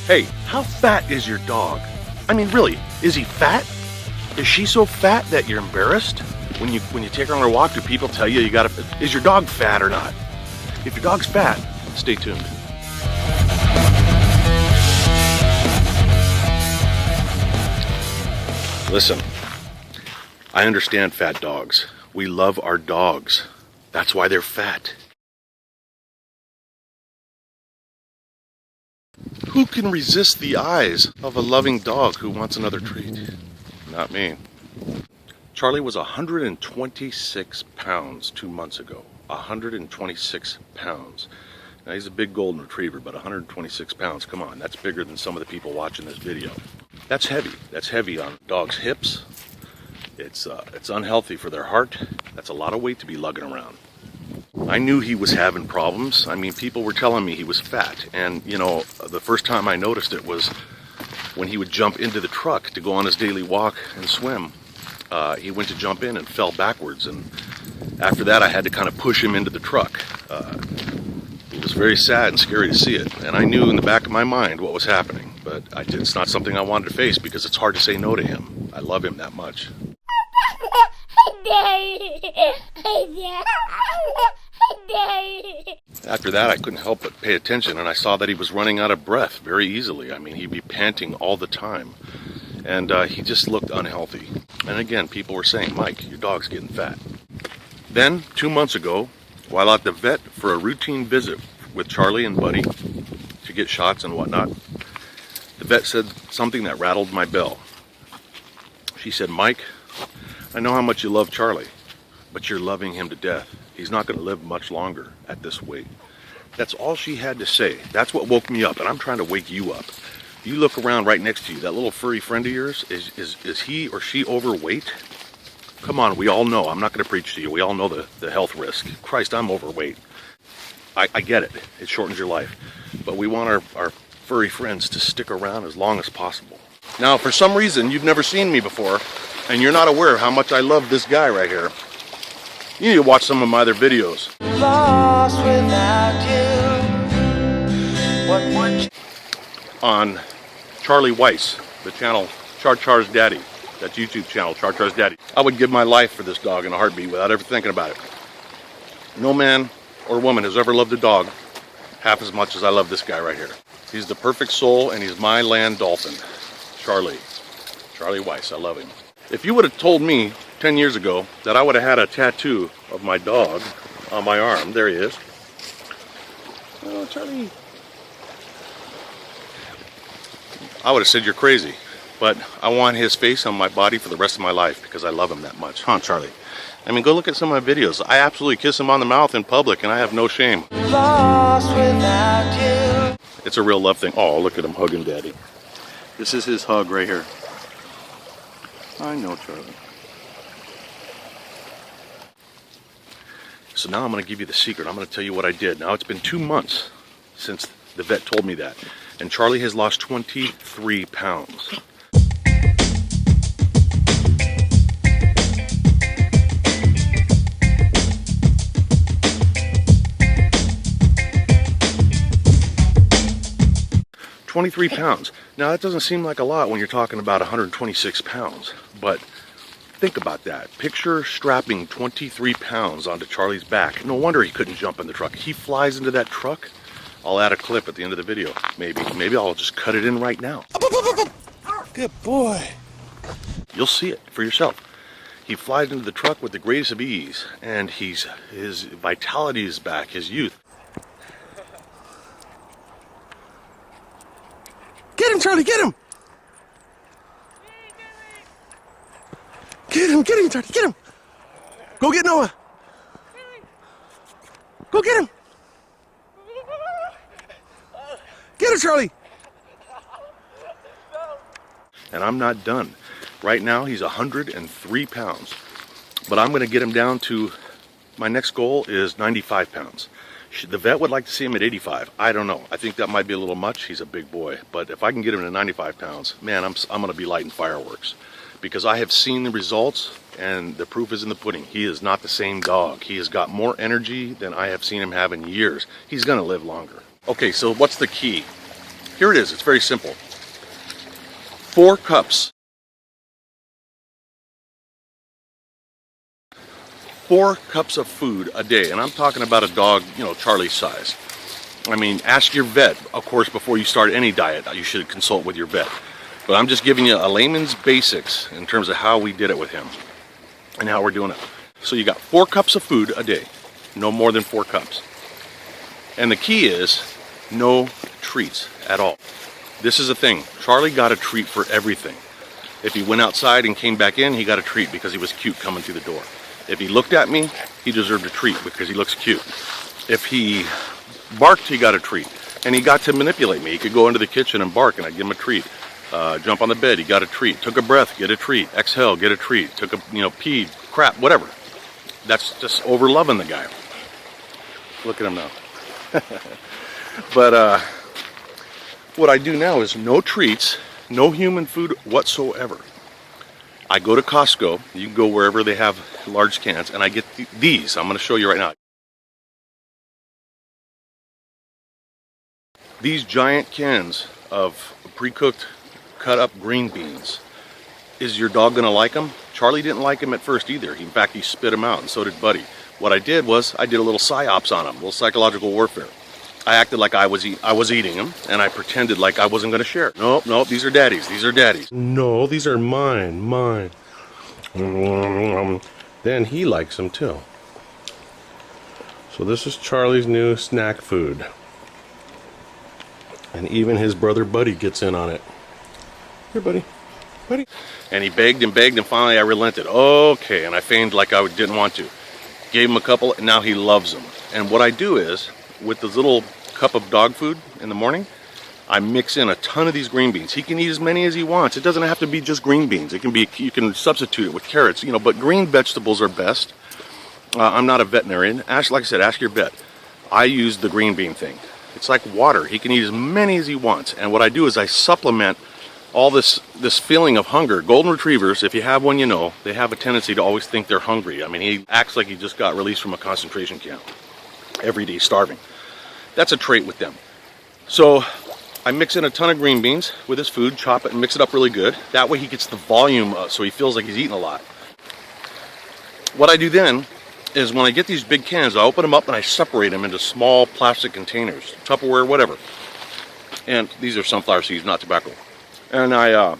Hey, how fat is your dog? I mean, really, is he fat? Is she so fat that you're embarrassed? When you take her on a walk, do people tell you is your dog fat or not? If your dog's fat, stay tuned. Listen, I understand fat dogs. We love our dogs. That's why they're fat. Who can resist the eyes of a loving dog who wants another treat? Not me. Charlie was 126 pounds 2 months ago. 126 pounds. Now he's a big golden retriever, but 126 pounds, come on, that's bigger than some of the people watching this video. That's heavy. That's heavy on dogs' hips. It's unhealthy for their heart. That's a lot of weight to be lugging around. I knew he was having problems. I mean, people were telling me he was fat. And, you know, the first time I noticed it was when he would jump into the truck to go on his daily walk and swim. He went to jump in and fell backwards. And after that, I had to kind of push him into the truck. It was very sad and scary to see it. And I knew in the back of my mind what was happening. But it's not something I wanted to face because it's hard to say no to him. I love him that much. After that, I couldn't help but pay attention, and I saw that he was running out of breath very easily. I mean, he'd be panting all the time, and he just looked unhealthy. And again, people were saying, Mike, your dog's getting fat. Then, 2 months ago, while at the vet for a routine visit with Charlie and Buddy to get shots and whatnot, the vet said something that rattled my bell. She said, Mike, I know how much you love Charlie, but you're loving him to death. He's not going to live much longer at this weight. That's all she had to say. That's what woke me up, and I'm trying to wake you up. You look around right next to you, that little furry friend of yours, is he or she overweight? Come on, we all know. I'm not going to preach to you. We all know the health risk. Christ, I'm overweight. I get it. It shortens your life. But we want our furry friends to stick around as long as possible. Now, for some reason, you've never seen me before, and you're not aware of how much I love this guy right here. You need to watch some of my other videos. Lost without you. What would you... On Charlie Weiss, the channel Char Char's Daddy. That's YouTube channel, Char Char's Daddy. I would give my life for this dog in a heartbeat without ever thinking about it. No man or woman has ever loved a dog half as much as I love this guy right here. He's the perfect soul, and he's my land dolphin. Charlie Weiss, I love him. If you would have told me 10 years ago that I would have had a tattoo of my dog on my arm, there he is. Oh, Charlie. I would have said you're crazy, but I want his face on my body for the rest of my life because I love him that much. Huh, Charlie? I mean, go look at some of my videos. I absolutely kiss him on the mouth in public, and I have no shame. Lost without you. It's a real love thing. Oh, look at him hugging Daddy. This is his hug right here. I know, Charlie. So now I'm going to give you the secret. I'm going to tell you what I did. Now it's been 2 months since the vet told me that. And Charlie has lost 23 pounds. £23. Now that doesn't seem like a lot when you're talking about 126 pounds, but think about that. Picture strapping 23 pounds onto Charlie's back. No wonder he couldn't jump in the truck. He flies into that truck. I'll add a clip at the end of the video. Maybe I'll just cut it in right now. Good boy. You'll see it for yourself. He flies into the truck with the greatest of ease, and his vitality is back, his youth. Get him, Charlie, get him! Get him, Charlie, get him! Go get Noah! Go get him! Get him, Charlie! And I'm not done. Right now, he's 103 pounds. But I'm going to get him down to, my next goal is 95 pounds. The vet would like to see him at 85. I don't know. I think that might be a little much. He's a big boy. But if I can get him to 95 pounds, man, I'm going to be lighting fireworks. Because I have seen the results, and the proof is in the pudding. He is not the same dog. He has got more energy than I have seen him have in years. He's going to live longer. Okay, so what's the key? Here it is. It's very simple. 4 cups. 4 cups of food a day. And I'm talking about a dog, you know, Charlie's size. I mean, ask your vet, of course, before you start any diet. You should consult with your vet. But I'm just giving you a layman's basics in terms of how we did it with him and how we're doing it. So you got 4 cups of food a day. No more than 4 cups. And the key is no treats at all. This is the thing. Charlie got a treat for everything. If he went outside and came back in, he got a treat because he was cute coming through the door. If he looked at me, he deserved a treat because he looks cute. If he barked, he got a treat. And he got to manipulate me. He could go into the kitchen and bark and I'd give him a treat. Jump on the bed, he got a treat. Took a breath, get a treat. Exhale, get a treat. Took a, peed, crap, whatever. That's just over loving the guy. Look at him now. But what I do now is no treats, no human food whatsoever. I go to Costco, you can go wherever they have large cans, and I get these. I'm going to show you right now. These giant cans of pre-cooked, cut up green beans. Is your dog going to like them? Charlie didn't like them at first either. In fact, he spit them out, and so did Buddy. What I did was I did a little psyops on them, a little psychological warfare. I acted like I was eating them, and I pretended like I wasn't going to share. Nope, these are daddy's. These are daddy's. No, these are mine. Then he likes them too. So this is Charlie's new snack food. And even his brother Buddy gets in on it. Here, Buddy. And he begged, and finally I relented. Okay, and I feigned like I didn't want to. Gave him a couple, and now he loves them. And what I do is, with this little cup of dog food in the morning, I mix in a ton of these green beans. He can eat as many as he wants. It doesn't have to be just green beans. It can be, you can substitute it with carrots, but green vegetables are best. I'm not a veterinarian. Like I said, ask your vet. I use the green bean thing. It's like water. He can eat as many as he wants. And what I do is I supplement all this feeling of hunger. Golden retrievers, if you have one, they have a tendency to always think they're hungry. I mean, he acts like he just got released from a concentration camp. Every day starving. That's a trait with them. So I mix in a ton of green beans with his food, chop it and mix it up really good. That way he gets the volume so he feels like he's eating a lot. What I do then is when I get these big cans, I open them up and I separate them into small plastic containers, Tupperware, whatever. And these are sunflower seeds, not tobacco. And I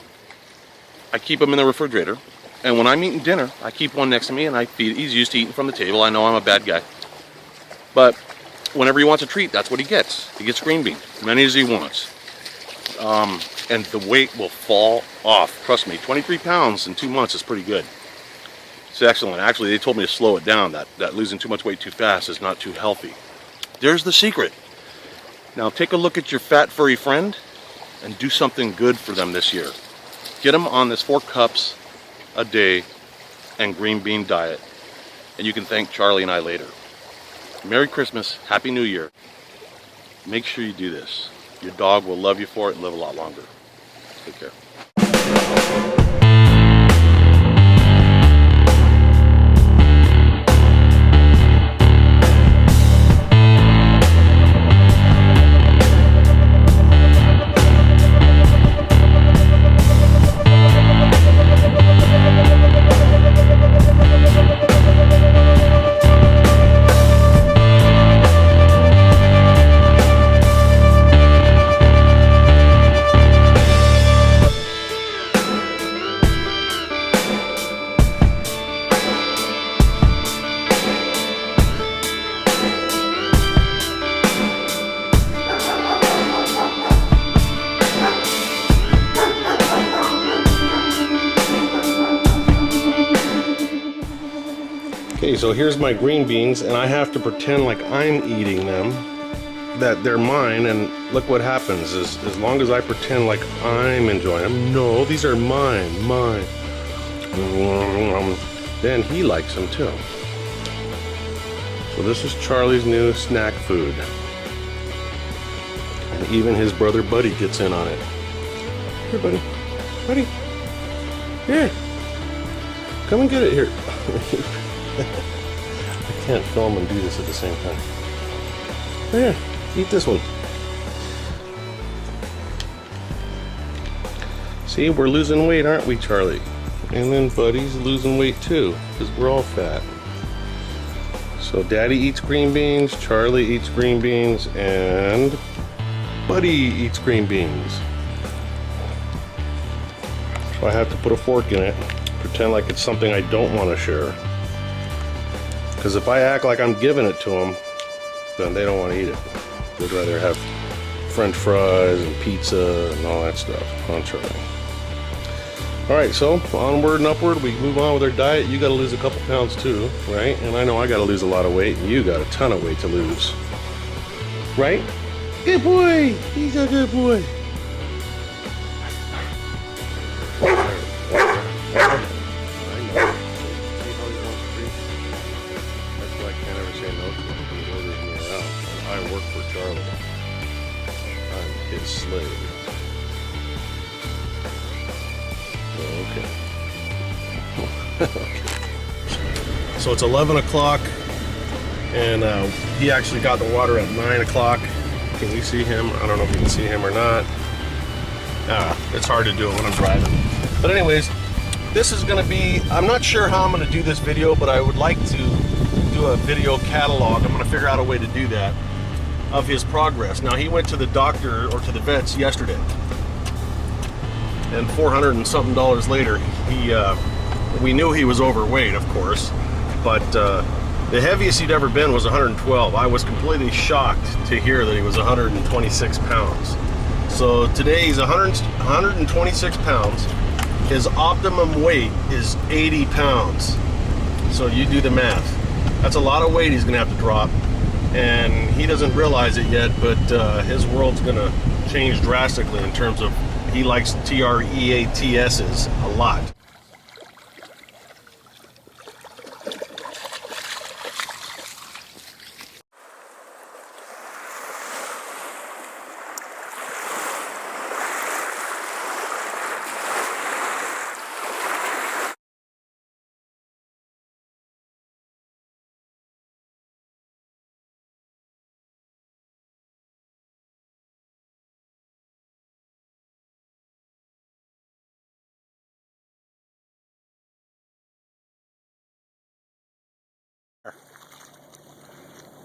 keep them in the refrigerator. And when I'm eating dinner, I keep one next to me and I feed. He's used to eating from the table. I know I'm a bad guy. But whenever he wants a treat, that's what he gets. He gets green beans, many as he wants. And the weight will fall off. Trust me, 23 pounds in 2 months is pretty good. It's excellent. Actually, they told me to slow it down, that losing too much weight too fast is not too healthy. There's the secret. Now take a look at your fat, furry friend and do something good for them this year. Get them on this 4 cups a day and green bean diet. And you can thank Charlie and I later. Merry Christmas, Happy New Year. Make sure you do this. Your dog will love you for it and live a lot longer. Take care. Okay, so here's my green beans, and I have to pretend like I'm eating them, that they're mine, and look what happens is, as long as I pretend like I'm enjoying them, no, these are mine, then he likes them too. So this is Charlie's new snack food. And even his brother Buddy gets in on it. Here, Buddy. Here. Come and get it here. I can't film and do this at the same time. Here, eat this one. See, we're losing weight, aren't we, Charlie? And then Buddy's losing weight too, because we're all fat. So Daddy eats green beans, Charlie eats green beans, and Buddy eats green beans. So I have to put a fork in it, pretend like it's something I don't want to share. Because if I act like I'm giving it to them, then they don't want to eat it. They'd rather have French fries and pizza and all that stuff. Huh, Charlie? Alright, so onward and upward, we move on with our diet. You got to lose a couple pounds too, right? And I know I got to lose a lot of weight, and you got a ton of weight to lose. Right? Good boy! He's a good boy! I work for Charlie. I'm his slave. Oh, okay. So it's 11 o'clock, and he actually got the water at 9 o'clock. Can we see him? I don't know if you can see him or not. It's hard to do it when I'm driving. But anyways, this is going to be, I'm not sure how I'm going to do this video, but I would like to do a video catalog. I'm going to figure out a way to do that, of his progress. Now, he went to the doctor, or to the vets, yesterday, and $400 and something later, we knew he was overweight, of course, but the heaviest he'd ever been was 112. I was completely shocked to hear that he was 126 pounds. So today he's 126 pounds. His optimum weight is 80 pounds. So you do the math. That's a lot of weight he's gonna have to drop. And he doesn't realize it yet, but his world's gonna change drastically in terms of, he likes TREATS's a lot.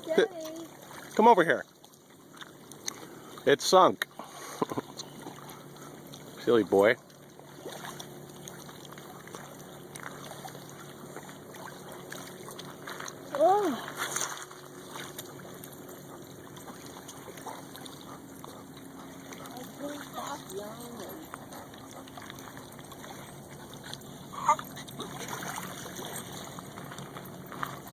Daddy. Come over here. It's sunk. Silly boy. Oh. I think that's yummy.